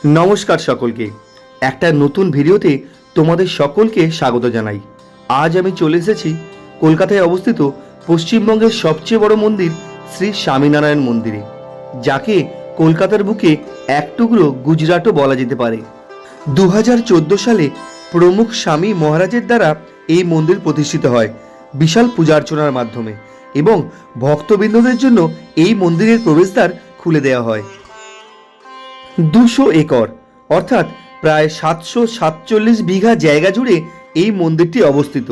নমস্কার সকলকে, একটা নতুন ভিডিওতে তোমাদের সকলকে স্বাগত জানাই। আজ আমি চলে এসেছি কলকাতায় অবস্থিত পশ্চিমবঙ্গের সবচেয়ে বড় মন্দির শ্রী স্বামীনারায়ণ মন্দিরে, যাকে কলকাতার বুকে এক টুকরো গুজরাটও বলা যেতে পারে। 2014 সালে প্রমুখ স্বামী মহারাজের দ্বারা এই মন্দির প্রতিষ্ঠিত হয় বিশাল পূজার্চনার মাধ্যমে, এবং ভক্তবৃন্দদের জন্য এই মন্দিরের প্রবেশদ্বার খুলে দেওয়া হয়। 200 একর অর্থাৎ প্রায় 747 বিঘা জায়গা জুড়ে এই মন্দিরটি অবস্থিত,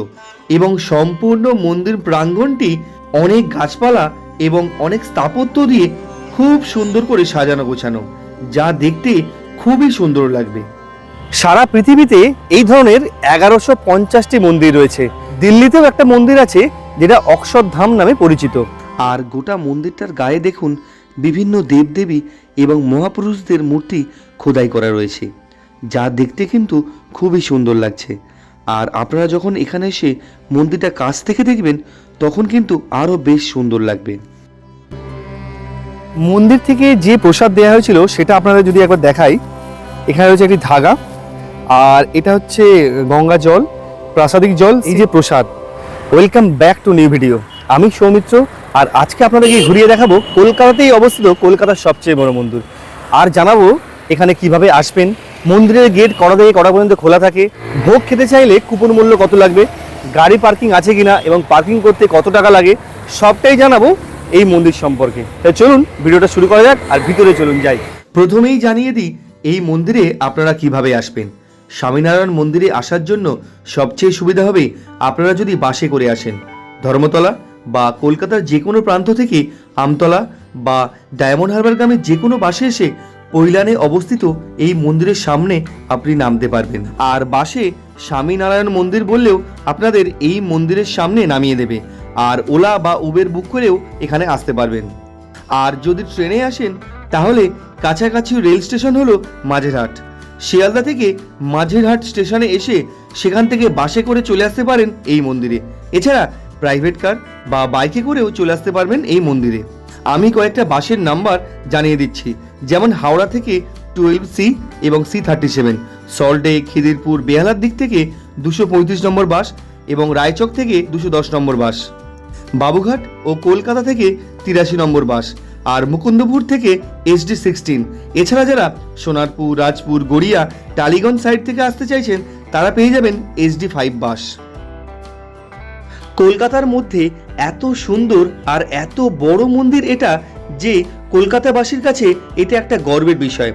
এবং সম্পূর্ণ মন্দির প্রাঙ্গণটি অনেক গাছপালা এবং অনেক স্থাপত্য দিয়ে খুব সুন্দর করে সাজানো গোছানো, যা দেখতে খুবই সুন্দর লাগবে। সারা পৃথিবীতে এই ধরনের 1150টি মন্দির রয়েছে। দিল্লিতেও একটা মন্দির আছে যেটা অক্ষরধাম নামে পরিচিত। আর গোটা মন্দিরটার গায়ে দেখুন বিভিন্ন দেবদেবী এবং মহাপুরুষদের মূর্তি খোদাই করা রয়েছে, যা দেখতে কিন্তু খুবই সুন্দর লাগছে। আর আপনারা যখন এখানে এসে মন্দিরটা কাছ থেকে দেখবেন তখন কিন্তু আরও বেশ সুন্দর লাগবে। মন্দির থেকে যে প্রসাদ দেওয়া হয়েছিল সেটা আপনাদের যদি একবার দেখাই, এখানে রয়েছে একটি ধাগা, আর এটা হচ্ছে গঙ্গা জল, প্রাসাদিক জল, এই যে প্রসাদ। Welcome back to new video. আমি সৌমিত্র, আর আজকে আপনাদেরকে ঘুরিয়ে দেখাবো কলকাতাতেই অবস্থিত কলকাতার সবচেয়ে বড় মন্দির, আর জানাবো এখানে কিভাবে আসবেন, মন্দিরের গেট কটা থেকে কটা পর্যন্ত খোলা থাকে, ভোগ খেতে চাইলে কুপন মূল্য কত লাগবে, গাড়ি পার্কিং আছে কিনা এবং পার্কিং করতে কত টাকা লাগে, সবটাই জানাবো এই মন্দির সম্পর্কে। তাই চলুন ভিডিওটা শুরু করা যাক, আর ভিতরে চলুন যাই। প্রথমেই জানিয়ে দিই এই মন্দিরে আপনারা কিভাবে আসবেন। স্বামীনারায়ণ মন্দিরে আসার জন্য সবচেয়ে সুবিধা হবে আপনারা যদি বাসে করে আসেন। ধর্মতলা বা কলকাতার যে কোনো প্রান্ত থেকে আমতলা বা ডায়মন্ড হারবার গ্রামের যে কোনো বাসে এসে পৈলানে অবস্থিত এই মন্দিরের সামনে আপনি নামতে পারবেন। আর বাসে স্বামীনারায়ণ মন্দির বললেও আপনাদের এই মন্দিরের সামনে নামিয়ে দেবে, আর ওলা বা উবের বুক করেও এখানে আসতে পারবেন। আর যদি ট্রেনে আসেন তাহলে কাছাকাছি রেল স্টেশন হলো মাঝেরহাট। শিয়ালদা থেকে মাঝেরহাট স্টেশনে এসে সেখান থেকে বাসে করে চলে আসতে পারেন এই মন্দিরে। এছাড়া প্রাইভেট কার বা বাইকে করেও চলে আসতে পারবেন এই মন্দিরে। আমি কয়েকটা বাসের নাম্বার জানিয়ে দিচ্ছি, যেমন হাওড়া থেকে 12C এবং C37, সল্টে, খিদিরপুর, বেহালার দিক থেকে 235 নম্বর বাস এবং রায়চক থেকে 210 নম্বর বাস, বাবুঘাট ও কলকাতা থেকে 83 নম্বর বাস, আর মুকুন্দপুর থেকে SD16। এছাড়া যারা সোনারপুর, রাজপুর, গড়িয়া, টালিগঞ্জ সাইড থেকে আসতে চাইছেন তারা পেয়ে যাবেন SD5 বাস। কলকাতার মধ্যে এত সুন্দর আর এত বড় মন্দির এটা, যে কলকাতাবাসীর কাছে এটা একটা গর্বের বিষয়।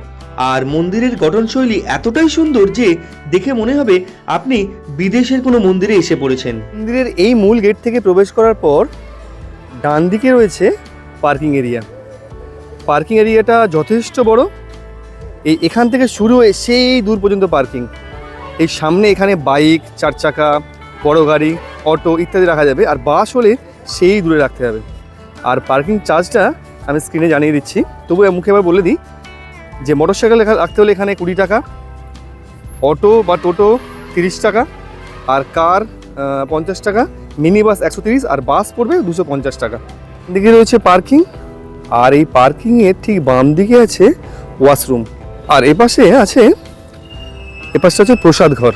আর মন্দিরের গঠনশৈলী এতটাই সুন্দর যে দেখে মনে হবে আপনি বিদেশের কোনো মন্দিরে এসে পড়েছেন। মন্দিরের এই মূল গেট থেকে প্রবেশ করার পর ডান দিকে রয়েছে পার্কিং এরিয়া। পার্কিং এরিয়াটা যথেষ্ট বড়। এখান থেকে শুরু হয়ে সেই দূর পর্যন্ত পার্কিং। এই সামনে এখানে বাইক, 4 চাকা, বড় গাড়ি, অটো ইত্যাদি রাখা যাবে, আর বাস হলে সেই দূরে রাখতে হবে। আর পার্কিং চার্জটা আমি স্ক্রিনে জানিয়ে দিচ্ছি, তবু মুখে আবার বলে দিই যে মোটরসাইকেল রাখতে হলে এখানে 20 টাকা, অটো বা টোটো 30 টাকা, আর কার 50 টাকা, মিনি বাস 130, আর বাস পড়বে 250 টাকা। এদিকে রয়েছে পার্কিং, আর এই পার্কিংয়ের ঠিক বাম দিকে আছে ওয়াশরুম, আর এপাশে হচ্ছে প্রসাদ ঘর।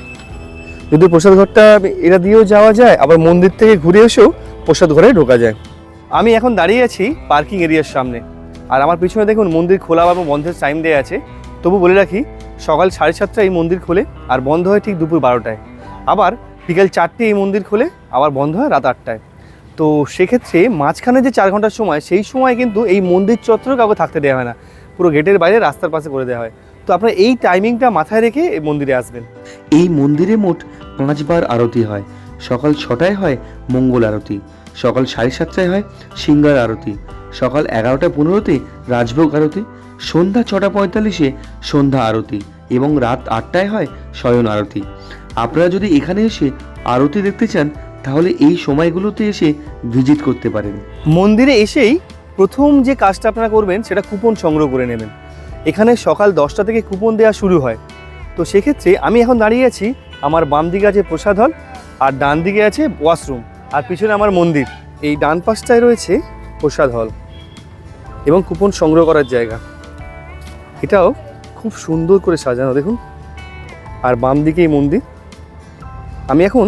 যদি প্রসাদ ঘরটা এরা দিয়েও যাওয়া যায়, আবার মন্দির থেকে ঘুরে এসেও প্রসাদ ঘরে ঢোকা যায়। আমি এখন দাঁড়িয়ে আছি পার্কিং এরিয়ার সামনে, আর আমার পিছনে দেখুন মন্দির খোলা বা বন্ধের টাইম দেওয়া আছে। তবু বলে রাখি, সকাল 7:30টায় এই মন্দির খোলে, আর বন্ধ হয় ঠিক দুপুর 12টায়। আবার বিকেল 4টে এই মন্দির খোলে, আবার বন্ধ হয় রাত 8টায়। তো সেক্ষেত্রে মাঝখানে যে 4 ঘন্টার সময়, সেই সময় কিন্তু এই মন্দির চত্বরে কাউকে থাকতে দেওয়া হয় না, পুরো গেটের বাইরে রাস্তার পাশে করে দেওয়া হয়। তো আপনারা এই টাইমিংটা মাথায় রেখে এই মন্দিরে আসবেন। এই মন্দিরে মোট 5 বার আরতি হয়। সকাল 6টায় হয় মঙ্গল আরতি, সকাল 7:30টায় হয় সিঙ্গার আরতি, সকাল 11:15-তে রাজভোগ আরতি, সন্ধ্যা 6:45-এ সন্ধ্যা আরতি, এবং রাত 8টায় হয় শয়ন আরতি। আপনারা যদি এখানে এসে আরতি দেখতে চান তাহলে এই সময়গুলোতে এসে ভিজিট করতে পারেন। মন্দিরে এসেই প্রথম যে কাজটা আপনারা করবেন সেটা কুপন সংগ্রহ করে নেবেন। এখানে সকাল 10টা থেকে কুপন দেওয়া শুরু হয়। তো সেক্ষেত্রে আমি এখন দাঁড়িয়ে আছি, আমার বাম দিকে আছে প্রসাদ হল, আর ডান দিকে আছে ওয়াশরুম, আর পিছনে আমার মন্দির। এই ডান পাশটায় রয়েছে প্রসাদ হল এবং কুপন সংগ্রহ করার জায়গা। এটাও খুব সুন্দর করে সাজানো দেখুন। আর বাম দিকে এই মন্দির। আমি এখন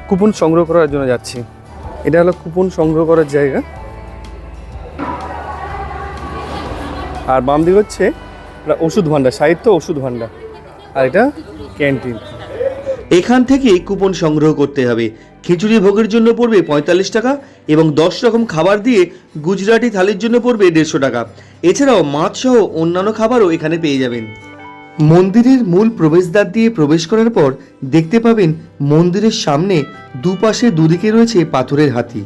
কুপন সংগ্রহ করার জন্য যাচ্ছি। এটা হলো কুপন সংগ্রহ করার জায়গা। আর বাম দিকে হচ্ছে ওষুধ ভাণ্ডার, সাহিত্য ওষুধ ভাণ্ডার, আর এটা ক্যান্টিন। এখান থেকে কুপন সংগ্রহ করতে হবে। খিচুড়ি ভোগের জন্য পড়বে 45 টাকা এবং 10 রকম খাবার দিয়ে গুজরাটি থালির জন্য পড়বে 150 টাকা। এছাড়াও মাছ সহ অন্যান্য খাবারও এখানে পেয়ে যাবেন। মন্দিরের মূল প্রবেশদ্বার দিয়ে প্রবেশ করার পর দেখতে পাবেন মন্দিরের সামনে দুপাশে দুদিকে রয়েছে পাথরের হাতি,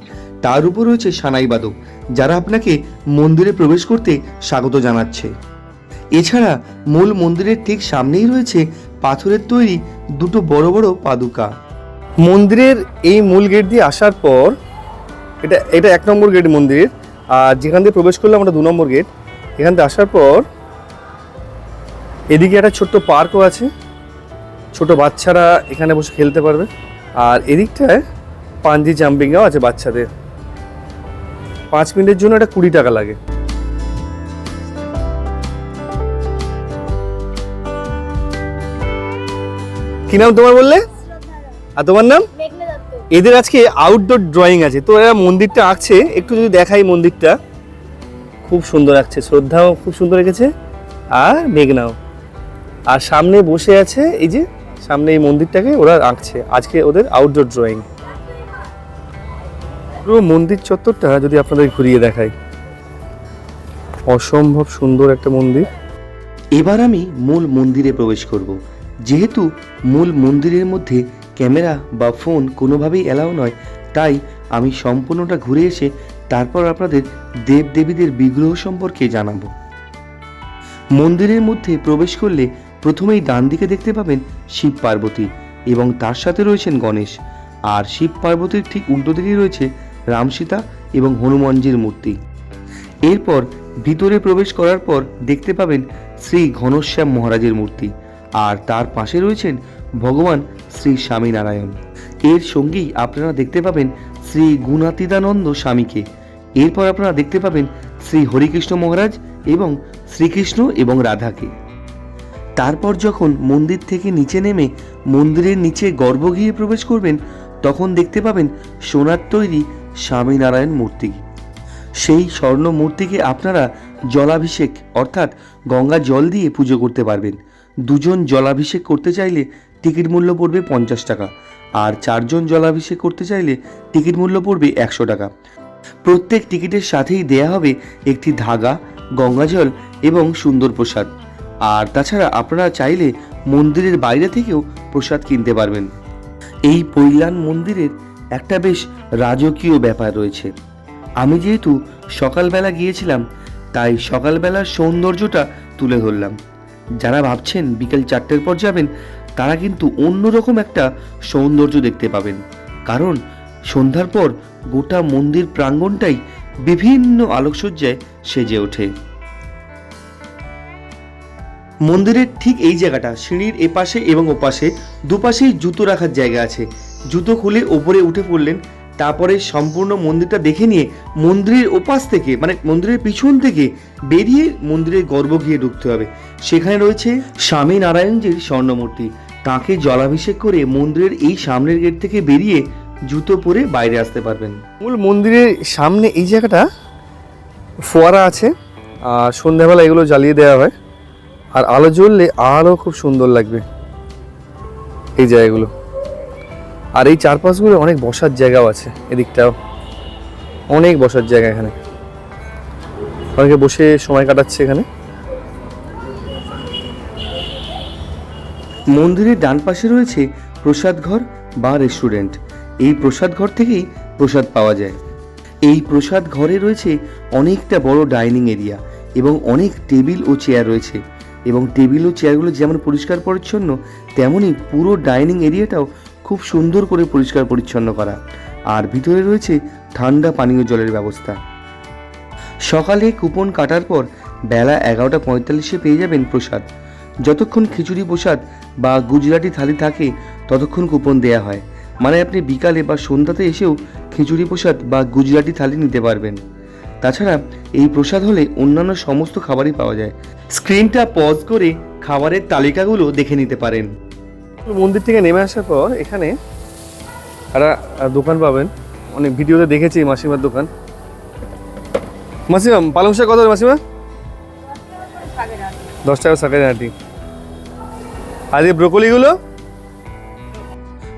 তার উপর রয়েছে সানাই বাদক, যারা আপনাকে মন্দিরে প্রবেশ করতে স্বাগত জানাচ্ছে। এছাড়া মূল মন্দিরের ঠিক সামনেই রয়েছে পাথরের তৈরি দুটো বড় বড় পাদুকা। মন্দিরের এই মূল গেট দিয়ে আসার পর এটা 1 নম্বর গেট মন্দিরের, আর যেখান দিয়ে প্রবেশ করলাম আমরা 2 নম্বর গেট। এখান থেকে আসার পর এদিকে একটা ছোট্ট পার্কও আছে, ছোট বাচ্চারা এখানে বসে খেলতে পারবে। আর এদিকটায় পাঞ্জি জাম্পিংও আছে বাচ্চাদের। 5 মিনিটের জন্য এটা 20 টাকা লাগে। কি নাম তোমার বললে? আর তোমার নাম? এদের আজকে আউটডোর ড্রয়িং আছে, তো এরা মন্দিরটা আঁকছে। একটু যদি দেখাই, মন্দিরটা খুব সুন্দর আঁকছে। শ্রদ্ধাও খুব সুন্দর এঁকেছে, আর মেঘনাও। আর সামনে বসে আছে, এই যে সামনে এই মন্দিরটাকে ওরা আঁকছে। আজকে ওদের আউটডোর ড্রয়িং। পুরো মন্দির চত্বরটা যদি আপনাদের ঘুরিয়ে দেখাই, অসম্ভব সুন্দর একটা মন্দির। এবার আমি মূল মন্দিরে প্রবেশ করব। যেহেতু মূল মন্দিরের মধ্যে ক্যামেরা বা ফোন কোনোভাবেই অ্যালাউ নয়, তাই আমি সম্পূর্ণটা ঘুরে এসে তারপর আপনাদের দেবদেবীদের বিগ্রহ সম্পর্কে জানাবো। মন্দিরের মধ্যে প্রবেশ করলে প্রথমেই ডান দিকে দেখতে পাবেন শিব পার্বতী এবং তার সাথে রয়েছেন গণেশ। আর শিব পার্বতীর ঠিক উল্টো দিকেই রয়েছে রাম সীতা এবং হনুমানজির মূর্তি। এরপর ভিতরে প্রবেশ করার পর দেখতে পাবেন শ্রী ঘনশ্যাম মহারাজের মূর্তি, আর তার পাশে রয়েছেন ভগবান শ্রী স্বামীনারায়ণ। এর সঙ্গেই আপনারা দেখতে পাবেন শ্রী গুণাতীতানন্দ স্বামীকে। এরপর আপনারা দেখতে পাবেন শ্রী হরিকৃষ্ণ মহারাজ এবং শ্রীকৃষ্ণ এবং রাধাকে। তারপর যখন মন্দির থেকে নিচে নেমে মন্দিরের নিচে গর্ভগৃহে প্রবেশ করবেন, তখন দেখতে পাবেন সোনার তৈরি স্বামীনারায়ণ মূর্তি। সেই স্বর্ণ মূর্তিকে আপনারা জলাভিষেক অর্থাৎ গঙ্গা জল দিয়ে পুজো করতে পারবেন। 2 জন জলাভিষেক করতে চাইলে টিকিট মূল্য পড়বে 50 টাকা, আর 4 জন জলাভিষেক করতে চাইলে টিকিট মূল্য পড়বে 100 টাকা। প্রত্যেক টিকিটের সাথেই দেয়া হবে একটি ধাগা, গঙ্গাজল এবং সুন্দর প্রসাদ। আর তাছাড়া আপনারা চাইলে মন্দিরের বাইরে থেকেও প্রসাদ কিনতে পারবেন। এই পৈলান মন্দিরের একটা বেশ রাজকীয় ব্যাপার রয়েছে। আমি যেহেতু সকালবেলা গিয়েছিলাম, তাই সকালবেলার সৌন্দর্যটা তুলে ধরলাম। যারা ভাবছেন বিকেল 4টের পর যাবেন, তারা কিন্তু অন্যরকম একটা সৌন্দর্য দেখতে পাবেন, কারণ সন্ধ্যার পর গোটা মন্দির প্রাঙ্গণটাই বিভিন্ন আলোকসজ্জায় সেজে ওঠে। মন্দিরের ঠিক এই জায়গাটা, সিঁড়ির এপাশে এবং ওপাশে দুপাশেই জুতো রাখার জায়গা আছে। জুতো খুলে ওপরে উঠে পড়লেন, তারপরে সম্পূর্ণ মন্দিরটা দেখে নিয়ে মন্দিরের ওপাশ থেকে মানে মন্দিরের পিছন থেকে বেরিয়ে মন্দিরের গর্ভগৃহে ঢুকতে হবে। সেখানে রয়েছে স্বামী নারায়ণজির স্বর্ণমূর্তি। তাকে জলাভিষেক করে মন্দিরের এই সামনের গেট থেকে বেরিয়ে জুতো পরে বাইরে আসতে পারবেন। মূল মন্দিরের সামনে এই জায়গাটা ফোয়ারা আছে, আর সন্ধ্যাবেলা এগুলো জ্বালিয়ে দেওয়া হয়, আর আলো জ্বললে আরও খুব সুন্দর লাগবে এই জায়গাগুলো। আর এই চারপাশগুলো অনেক বসার জায়গাও আছে, এদিকটাও অনেক বসার জায়গা। এখানে অনেকে বসে সময় কাটাচ্ছে এখানে। মন্দিরের ডান পাশে রয়েছে প্রসাদ ঘর বা রেস্টুরেন্ট। এই প্রসাদ ঘর থেকেই প্রসাদ পাওয়া যায়। এই প্রসাদ ঘরে রয়েছে অনেকটা বড় ডাইনিং এরিয়া এবং অনেক টেবিল ও চেয়ার রয়েছে, এবং টেবিল ও চেয়ারগুলো যেমন পরিষ্কার পরিচ্ছন্ন, তেমনই পুরো ডাইনিং এরিয়াটাও খুব সুন্দর করে পরিষ্কার পরিচ্ছন্ন করা। আর ভিতরে রয়েছে ঠান্ডা পানীয় জলের ব্যবস্থা। সকালে কুপন কাটার পর বেলা 11:45 পেয়ে যাবেন প্রসাদ। যতক্ষণ খিচুড়ি প্রসাদ বা গুজরাটি থালি থাকে ততক্ষণ কুপন দেয়া হয়, মানে আপনি বিকালে বা সন্ধ্যাতে এসেও খিচুড়ি প্রসাদ বা গুজরাটি থালি নিতে পারবেন। তাছাড়া এই প্রসাদ হলে অন্যান্য সমস্ত খাবারই পাওয়া যায়। স্ক্রিনটা পজ করে খাবারের তালিকাগুলো দেখে নিতে পারেন। মন্দির থেকে নেমে আসার পর এখানে একটা দোকান পাবেন, অনেক ভিডিওতে দেখেছি মাসিমার দোকান। মাসিমা পালং শাক কত মাসিমা? 10 টাকা শাকের আটি। আর এই ব্রোকলিগুলো?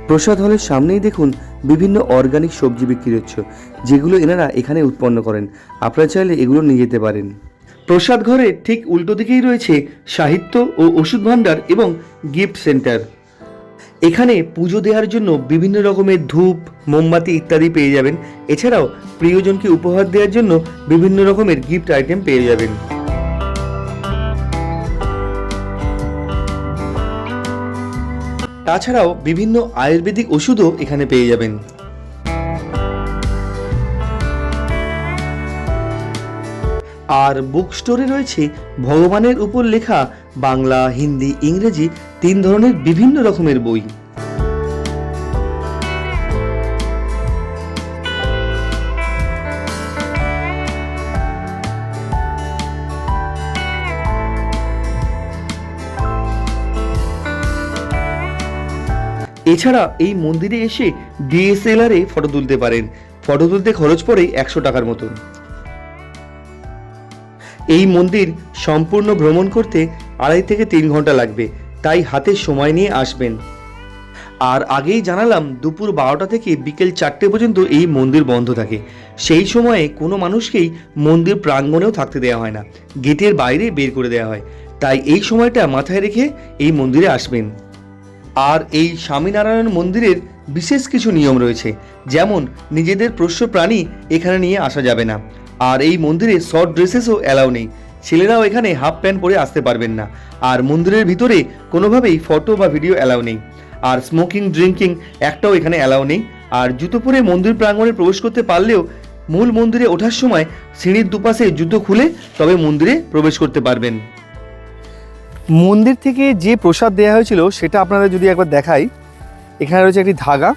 প্রসাদ হলের সামনেই দেখুন বিভিন্ন অর্গানিক সবজি বিক্রি হচ্ছে, যেগুলো এনারা এখানে উৎপন্ন করেন। আপনারা চাইলে এগুলো নিয়ে যেতে পারেন। প্রসাদ ঘরের ঠিক উল্টো দিকেই রয়েছে সাহিত্য ও ওষুধ ভাণ্ডার এবং গিফট সেন্টার। এখানে পুজো দেওয়ার জন্য বিভিন্ন রকমের ধূপ, মোমবাতি ইত্যাদি পেয়ে যাবেন। এছাড়াও প্রিয়জনকে উপহার দেওয়ার জন্য বিভিন্ন রকমের গিফট আইটেম পেয়ে যাবেন। তাছাড়াও বিভিন্ন আয়ুর্বেদিক ওষুধও এখানে পেয়ে যাবেন। আর বুক স্টোরে রয়েছে ভগবানের উপর লেখা বাংলা, হিন্দি, ইংরেজি 3 ধরনের বিভিন্ন রকমের বই। এছাড়া এই মন্দিরে এসে ডিএসএলআর-এ ফটো তুলতে পারেন। ফটো তুলতে খরচ পড়ে 100 টাকার মতন। এই মন্দির সম্পূর্ণ ভ্রমণ করতে 2.5 থেকে 3 ঘন্টা লাগবে, তাই হাতে সময় নিয়ে আসবেন। আর আগেই জানালাম দুপুর 12টা থেকে বিকেল 4টে পর্যন্ত এই মন্দির বন্ধ থাকে। সেই সময়ে কোনো মানুষকেই মন্দির প্রাঙ্গণেও থাকতে দেওয়া হয় না, গেটের বাইরে বের করে দেওয়া হয়। তাই এই সময়টা মাথায় রেখে এই মন্দিরে আসবেন। আর এই স্বামীনারায়ণ মন্দিরের বিশেষ কিছু নিয়ম রয়েছে, যেমন নিজেদের পোষ্য প্রাণী এখানে নিয়ে আসা যাবে না। আর এই মন্দিরে শর্ট ড্রেসেসও অ্যালাউ নেই, ছেলেরাও এখানে হাফ প্যান্ট পরে আসতে পারবেন না। আর মন্দিরের ভিতরে কোনোভাবেই ফটো বা ভিডিও অ্যালাউ নেই। আর স্মোকিং, ড্রিঙ্কিং একটাও এখানে অ্যালাউ নেই। আর জুতো পরে মন্দির প্রাঙ্গণে প্রবেশ করতে পারলেও মূল মন্দিরে ওঠার সময় সিঁড়ির দুপাশে জুতো খুলে তবে মন্দিরে প্রবেশ করতে পারবেন। মন্দির থেকে যে প্রসাদ দেওয়া হয়েছিল সেটা আপনাদের যদি একবার দেখাই, এখানে রয়েছে একটি ধাগা,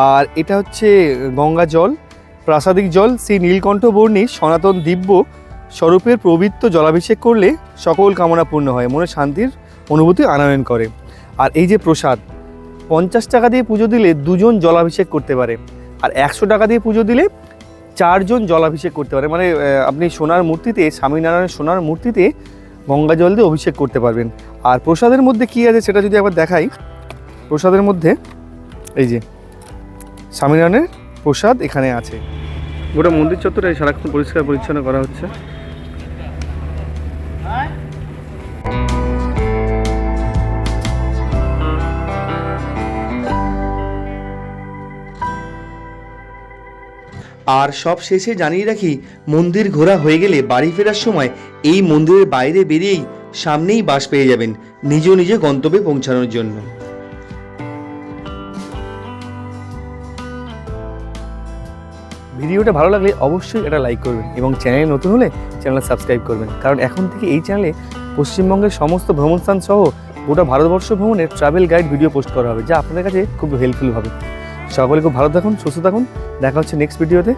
আর এটা হচ্ছে গঙ্গা জল, প্রাসাদিক জল। সেই নীলকণ্ঠ বর্ণির সনাতন দিব্য স্বরূপের পবিত্র জলাভিষেক করলে সকল কামনা পূর্ণ হয়, মনে শান্তির অনুভূতি আনয়ন করে। আর এই যে প্রসাদ, 50 টাকা দিয়ে পুজো দিলে 2 জন জলাভিষেক করতে পারে, আর 100 টাকা দিয়ে পুজো দিলে 4 জন জলাভিষেক করতে পারে। মানে আপনি সোনার মূর্তিতে, স্বামীনারায়ণের সোনার মূর্তিতে গঙ্গা জল দিয়ে অভিষেক করতে পারবেন। আর প্রসাদের মধ্যে কী আছে সেটা যদি একবার দেখাই, প্রসাদের মধ্যে এই যে স্বামীনারায়ণের প্রসাদ এখানে আছে। গোটা মন্দির চত্বরে সারাক্ষণ পরিষ্কার পরিচ্ছন্ন করা হচ্ছে। আর সব শেষে জানিয়ে রাখি, মন্দির ঘোরা হয়ে গেলে বাড়ি ফেরার সময় এই মন্দিরের বাইরে বেরিয়েই সামনেই বাস পেয়ে যাবেন নিজ নিজ গন্তব্যে পৌঁছানোর জন্য। ভিডিওটা ভালো লাগলে অবশ্যই এটা লাইক করবেন এবং চ্যানেলে নতুন হলে চ্যানেল সাবস্ক্রাইব করবেন, কারণ এখন থেকে এই চ্যানেলে পশ্চিমবঙ্গের সমস্ত ভ্রমণস্থান সহ গোটা ভারতবর্ষ ভ্রমণের ট্রাভেল গাইড ভিডিও পোস্ট করা হবে, যা আপনাদের কাছে খুব হেল্পফুল হবে। সকলে খুব ভালো থাকুন, সুস্থ থাকুন, দেখা হচ্ছে নেক্সট ভিডিওতে।